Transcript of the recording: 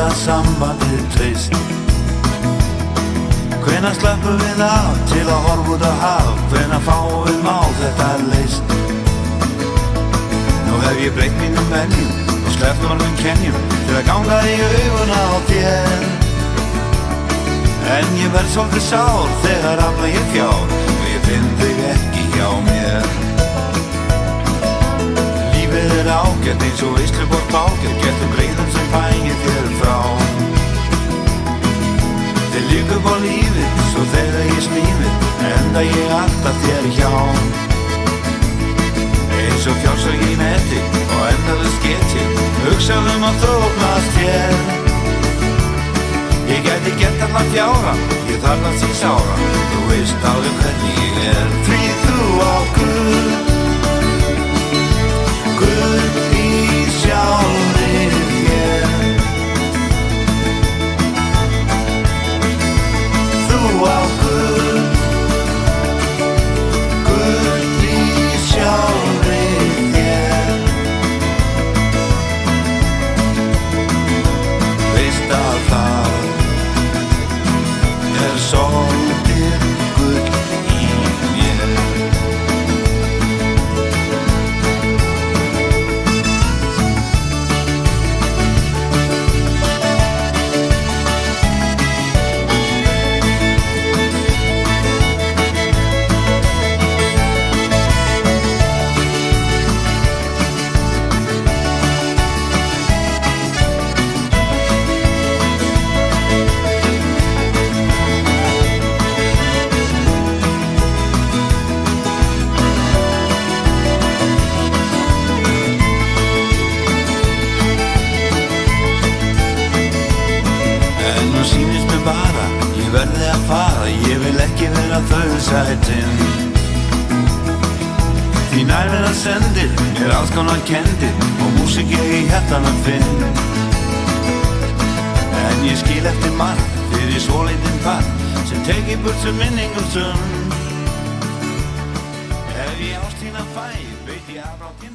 verða sambandið treyst? Hvenær slöppum við af til að horfa út á haf? Hvenær fáum við mál þetta leyst? Nú hef ég breytt mínum venjum og sleppt mörgum kenjum til að ganga í auguna á þér. En ég verð svolítið sár þegar afla ég fjár og ég finn þig ekki hjá mér. Lífið ágætt eins og veisluborð bágætt, getum greiðum sem fængir þér frá. Þeir líka upp á lífið, svo þegar ég smífið, enda ég alltaf þér hjá. Eins og fjársög í neti og endalaust geti, hugsaðum að þrófnast hér. Ég gæti gett allan fjára, ég þarfnast í sára, þú veist alveg hvernig ég er. Því þú á Guð, Guð í sjálfri þér. Þú á Guð, Guð í sjálfri þér. Veist að það er svolítið gull í mér. Sýnist mér bara, ég verði að fara, ég vil ekki vera þauðsætinn. Því nærvera sendir mér alls konar kendir og músík ég í hjartanum finn. En ég skil eftir margt fyrir svolítinn part sem teki burt sem minningum sund. Ef ég ást þína fæ, veit ég að frá þín